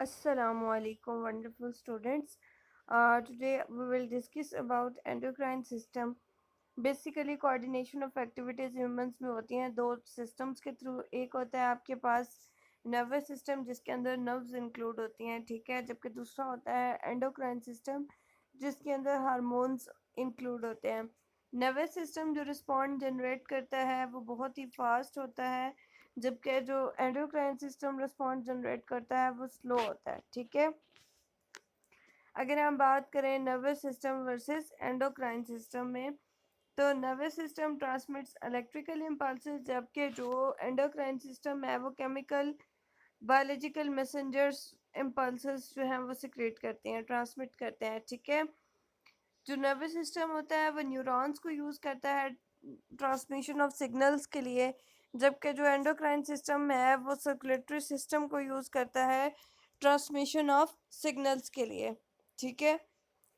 Assalamu alaikum, wonderful students. Today we will discuss about endocrine system. Basically coordination of activities humans में होती हैं दो systems के through. एक होता है आपके पास नर्वस सिस्टम जिसके अंदर नर्व्स इंक्लूड होती हैं, ठीक है, जबकि दूसरा होता है एंडोक्राइन सिस्टम जिसके अंदर हार्मोन्स इंक्लूड होते हैं। नर्वस सिस्टम जो रिस्पॉन्ड जनरेट करता है वो बहुत ही फास्ट होता है, जबकि जो एंडोक्राइन सिस्टम रिस्पॉन्ड जनरेट करता है वो स्लो होता है, ठीक है। अगर हम बात करें nervous system versus endocrine system में, तो nervous system transmits electrical impulses, जबकि जो एंडोक्राइन सिस्टम है वो केमिकल बायोलॉजिकल मैसेंजर्स इम्पल्सेस जो हैं वो सिक्रेट करते हैं, ट्रांसमिट करते हैं, ठीक है। जो नर्वस सिस्टम होता है वो न्यूरॉन्स को यूज़ करता है ट्रांसमिशन ऑफ सिग्नल्स के लिए, जबकि जो एंडोक्राइन सिस्टम है वो सर्कुलेटरी सिस्टम को यूज़ करता है ट्रांसमिशन ऑफ सिग्नल्स के लिए, ठीक है।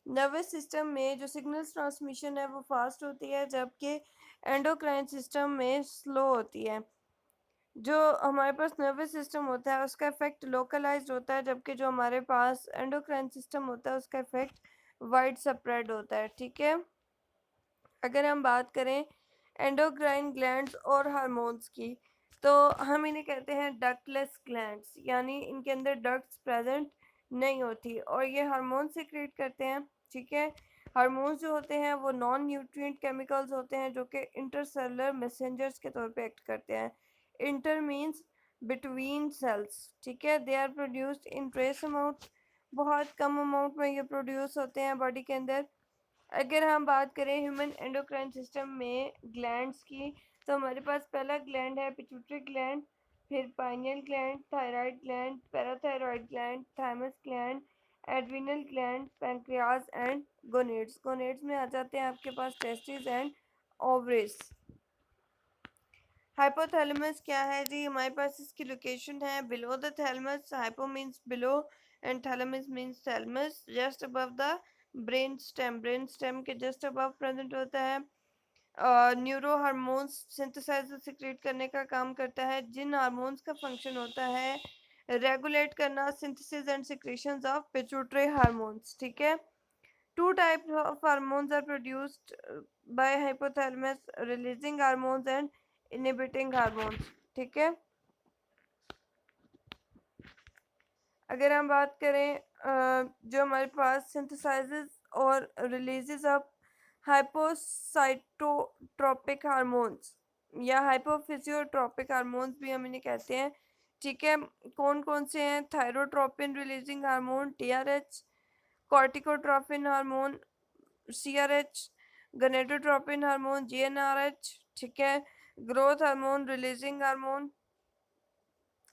नर्वस सिस्टम में जो सिग्नल्स ट्रांसमिशन है वो फास्ट होती है, जबकि एंडोक्राइन सिस्टम में स्लो होती है। जो हमारे पास नर्वस सिस्टम होता है उसका इफेक्ट लोकलाइज्ड होता है, जबकि जो हमारे पास एंडोक्राइन सिस्टम होता है उसका इफेक्ट वाइड स्प्रेड होता है, ठीक है। अगर हम बात करें एंडोक्राइन ग्लैंड्स और हार्मोन्स की, तो हम इन्हें कहते हैं डक्टलेस ग्लैंड्स, यानी इनके अंदर डक्ट्स प्रेजेंट नहीं होती और ये हार्मोन सिक्रेट करते हैं, ठीक है। हार्मोन्स जो होते हैं वो नॉन न्यूट्रिएंट केमिकल्स होते हैं जो कि इंटरसेलुलर मैसेंजर्स के तौर पे एक्ट करते हैं। इंटर मीन्स बिटवीन सेल्स, ठीक है। They are produced in trace amount, बहुत कम अमाउंट में ये प्रोड्यूस होते हैं बॉडी के अंदर। अगर हम बात करें ह्यूमन एंडोक्राइन सिस्टम में ग्लैंड्स की, तो हमारे पास पहला ग्लैंड है पिट्यूटरी ग्लैंड, फिर pineal gland, thyroid gland, parathyroid gland, thymus gland, adrenal gland, pancreas and gonads. Gonads में आ जाते हैं आपके पास टेस्टिस एंड ओवरीज। हाइपोथैलेमस क्या है जी? हमारे पास इसकी लोकेशन है below the thalamus. Hypo means below and thalamus means thalamus, just above the brain stem. Brain stem के जस्ट अबव प्रेजेंट होता है। न्यूरो हार्मोन्स सिंथेसाइज सिक्रेट करने का काम करता है, जिन हार्मोन्स का फंक्शन होता है रेगुलेट करना synthesis and secretions of pituitary hormones, ठीक है। Two types of hormones are produced by hypothalamus, releasing hormones and inhibiting hormones, ठीक है। अगर हम बात करें जो हमारे पास सिंथेसाइजेस और रिलीजेस ऑफ हाइपोसाइटोट्रोपिक हार्मोन्स या हाइपोफिजियोट्रोपिक हार्मोन्स भी हम इन्हें कहते हैं, ठीक है। कौन कौन से हैं? Thyrotropin releasing hormone TRH, corticotropin hormone CRH, gonadotropin hormone GnRH, ठीक है। Growth hormone releasing hormone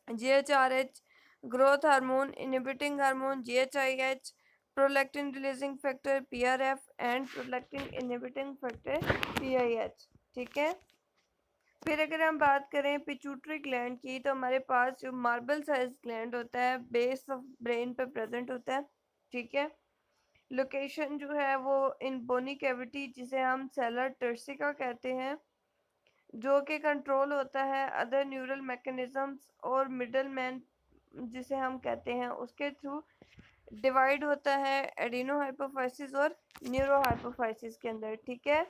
GHRH, growth hormone inhibiting hormone GHIH, prolactin releasing factor PRF and prolactin inhibiting factor PIH, ठीक है। फिर अगर हम बात करें पिट्यूटरी ग्लैंड की, तो हमारे पास जो मार्बल साइज ग्लैंड होता है बेस ऑफ ब्रेन पे प्रेजेंट होता है, ठीक है। लोकेशन जो है वो इन बोनी कैविटी, जिसे हम सेलर टर्सिका कहते हैं, जो कि कंट्रोल होता है अदर न्यूरल मैकेनिज्म्स और मिडल मैन जिसे हम कहते हैं उसके थ्रू डिवाइड होता है एडिनो हाइपोफाइसिस और न्यूरो हाइपोफाइसिस के अंदर, ठीक है।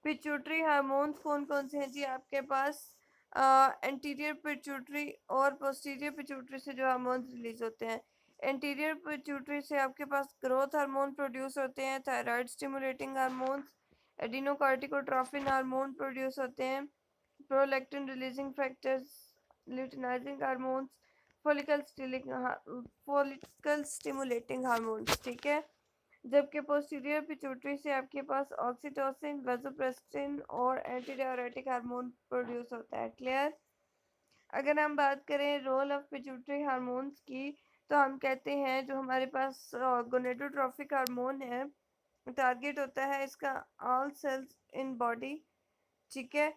पिट्यूटरी हार्मोन्स कौन कौन से हैं जी आपके पास? एंटीरियर पिट्यूटरी और पोस्टीरियर पिट्यूटरी से जो हार्मोन्स रिलीज होते हैं। एंटीरियर पिट्यूटरी से आपके पास ग्रोथ हार्मोन प्रोड्यूस होते हैं, thyroid stimulating hormones, adrenocorticotrophin hormone produce होते हैं, prolactin releasing factors, luteinising hormones, follicle stimulating hormones, ठीक है। जबकि पोस्टीरियर पिट्यूटरी से आपके पास ऑक्सीटोसिन, वासोप्रेसिन और एंटी डायरेटिक हार्मोन प्रोड्यूस होता है, क्लियर। अगर हम बात करें रोल ऑफ पिट्यूटरी हार्मोन्स की, तो हम कहते हैं जो हमारे पास गोनेडोट्रोफिक हार्मोन है, टारगेट होता है इसका ऑल सेल्स इन बॉडी, ठीक है।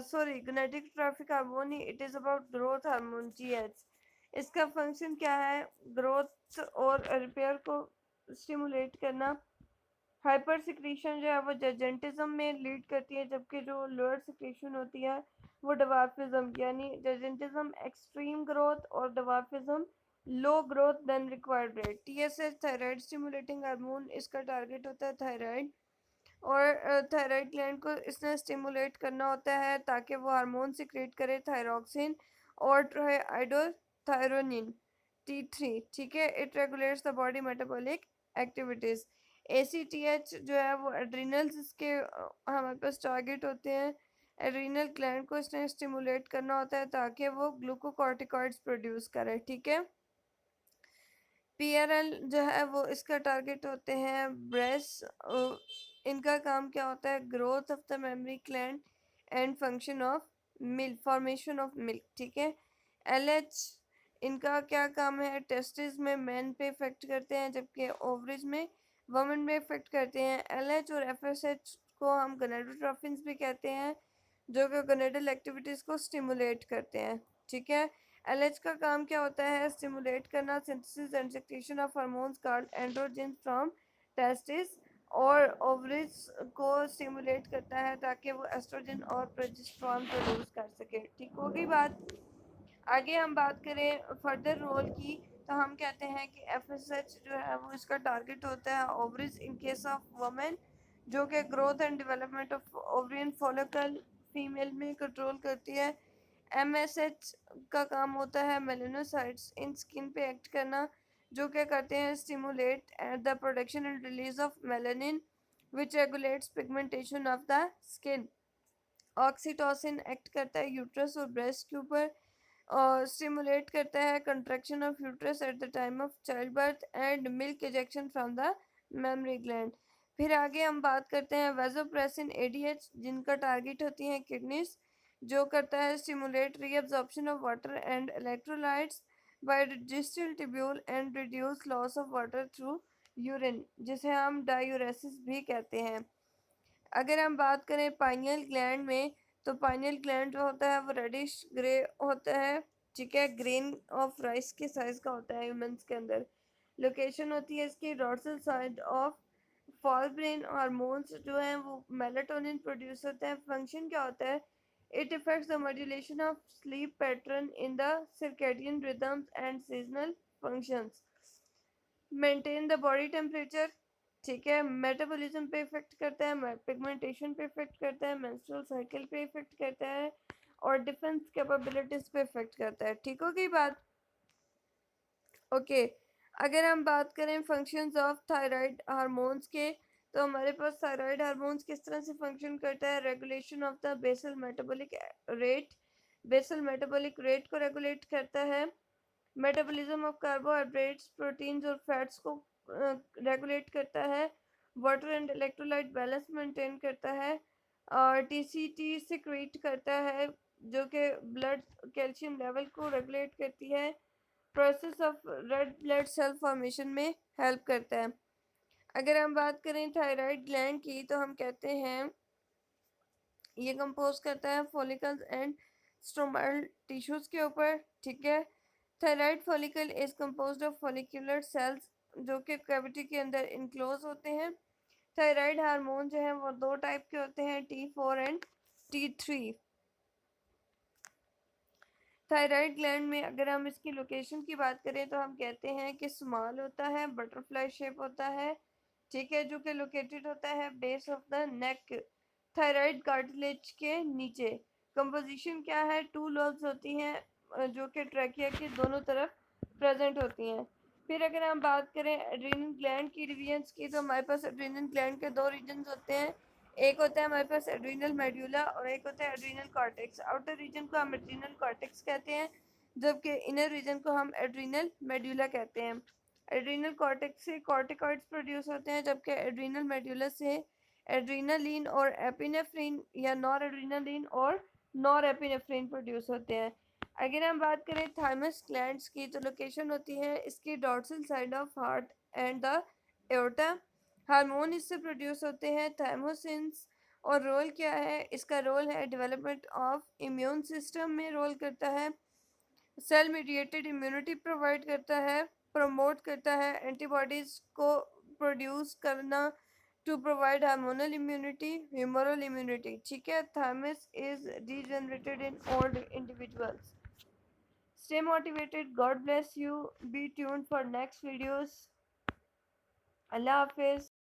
सॉरी, गोनेडोट्रोफिक हार्मोन ही it is about growth hormone GH। इसका फंक्शन क्या है? ग्रोथ और रिपेयर को स्टिमुलेट करना। हाइपर सिक्रीशन जो है वो जजेंटिज्म में लीड करती है, जबकि जो लोअर सिक्रीशन होती है वो डवार्फिज्म, यानी जायंटिज्म एक्सट्रीम ग्रोथ और dwarfism low growth than required rate. TSH thyroid stimulating hormone, इसका टारगेट होता है थायराइड, और थायराइड ग्लैंड को इसने स्टिमुलेट करना होता है ताकि वो हार्मोन सिक्रेट करे, थायरॉक्सिन और ट्राइआइडोथायरोनिन T3। ठीक है, it regulates the body metabolic activities. ACTH जो है वो एड्रिनल्स के हमारे पास टारगेट होते हैं। एड्रिनल ग्लैंड को इसने स्टिमुलेट करना होता है ताकि वो ग्लूकोकॉर्टिकॉइड्स प्रोड्यूस करे। ठीक है, PRL जो है वो इसका टारगेट होते हैं ब्रेस्ट। इनका काम क्या होता है? Growth of the memory gland and function of milk, formation of milk. ठीक है, LH इनका क्या काम है? टेस्टिस में मैन पे इफेक्ट करते हैं, जबकि ओवरीज में वुमेन में इफेक्ट करते हैं। LH और FSH को हम गोनेडोट्रोफिन्स भी कहते हैं, जो कि गोनेडल एक्टिविटीज को स्टिमुलेट करते हैं। ठीक है, LH का काम क्या होता है? स्टिमुलेट करना synthesis and secretion of hormones called androgen from testis, और ओवरीज को स्टिमुलेट करता है ताकि वो एस्ट्रोजन और प्रोजेस्टेरॉन प्रोड्यूस कर सके। ठीक होगी बात। आगे हम बात करें फर्दर रोल की, तो हम कहते हैं कि FSH जो है वो इसका टारगेट होता है ovaries in case of women, जो कि growth and development of ovarian follicle female में कंट्रोल करती है। MSH का काम होता है मेलानोसाइट्स इन स्किन पे एक्ट करना, जो क्या करते हैं? Stimulate the production and release of melanin which regulates pigmentation of the skin. Oxytocin act करता है यूट्रस और ब्रेस्ट के ऊपर, और स्टिमुलेट करता है contraction of uterus at the time of child birth and milk ejection from the memory gland. फिर आगे हम बात करते हैं वेसोप्रेसिन ADH, जिनका टारगेट होती है किडनीज, जो करता है stimulate reabsorption of water and electrolytes by distal tubule and reduce loss of water through urine, जिसे हम डायूरेसिस भी कहते हैं। अगर हम बात करें पाइनियल ग्लैंड में, तो पाइनियल ग्लैंड जो होता है वो रेडिश ग्रे होता है। ठीक है, ग्रेन ऑफ राइस के साइज का होता है ह्यूमंस के अंदर। लोकेशन होती है इसकी dorsal side of fall brain. Hormones जो हैं वो मेलाटोनिन प्रोड्यूस होते हैं। फंक्शन क्या होता है? It effects the modulation of sleep pattern in the circadian rhythms and seasonal functions, maintain the body temperature. ठीक है, मेटाबॉलिज्म पे इफेक्ट करता है, पिगमेंटेशन पे इफेक्ट करता है, मेंस्ट्रुअल साइकिल पे इफेक्ट करता है, और डिफेंस कैपेबिलिटीज पे इफेक्ट करता है। ठीक हो गई बात। ओके, अगर हम बात करें फंक्शंस ऑफ थायराइड हार्मोन्स के, तो हमारे पास थायराइड हार्मोन्स किस तरह से फंक्शन करता है? Regulation of the basal metabolic rate, basal metabolic rate को रेगुलेट करता है। मेटाबॉलिज्म ऑफ कार्बोहाइड्रेट्स, प्रोटीन्स और फैट्स को रेगुलेट करता है। Water and electrolyte balance maintain करता है। और TCT सिक्रीट करता है, जो कि ब्लड कैल्शियम लेवल को रेगुलेट करती है। Process of red blood cell formation में हेल्प करता है। अगर हम बात करें थायराइड ग्लैंड की, तो हम कहते हैं ये कंपोज करता है फॉलिकल्स एंड स्ट्रोमल टिश्यूज के ऊपर। ठीक है, thyroid follicle is composed of follicular cells, जो कि कैविटी के अंदर इनक्लोज होते हैं। थायराइड हार्मोन जो है वो दो टाइप के होते हैं, T4 and T3। Thyroid gland में अगर हम इसकी लोकेशन की बात करें, तो हम कहते हैं कि स्मॉल होता है, बटरफ्लाई शेप होता है। ठीक है, जो कि लोकेटेड होता है base of the neck, thyroid cartilage के नीचे। कंपोजिशन क्या है? टू लोब्स होती हैं, जो कि ट्रैकिया के दोनों तरफ प्रेजेंट होती हैं। फिर अगर हम बात करें एड्रीनल ग्लैंड की डिवीजन्स की, तो हमारे पास एड्रीनल ग्लैंड के दो रीजन्स होते हैं। एक होता है हमारे पास एड्रीनल मेड्यूला और एक होता है एड्रीनल कॉर्टेक्स। आउटर रीजन को हम एड्रीनल कॉर्टेक्स कहते हैं, जबकि इनर रीजन को हम एड्रीनल मेड्यूला कहते हैं। एड्रीनल कॉर्टेक्स से कॉर्टिकॉइड्स प्रोड्यूस होते हैं, जबकि एड्रीनल मेड्यूला से एड्रीनलिन और एपिनेफ्रिन या नॉर एड्रीनलिन और नॉर एपिनेफ्रिन प्रोड्यूस होते हैं। अगर हम बात करें थाइमस ग्लैंड्स की, तो लोकेशन होती है इसकी dorsal side of heart and the aorta. Hormone इससे प्रोड्यूस होते हैं थाइमोसिन्स, और रोल क्या है इसका? रोल है डेवलपमेंट ऑफ इम्यून सिस्टम में रोल करता है, सेल मीडिएटेड इम्यूनिटी प्रोवाइड करता है, प्रमोट करता है एंटीबॉडीज को प्रोड्यूस करना to provide hormonal immunity, humoral immunity. ठीक है, thymus is degenerated in old individuals. Stay motivated. God bless you. Be tuned for next videos. Allah Hafiz.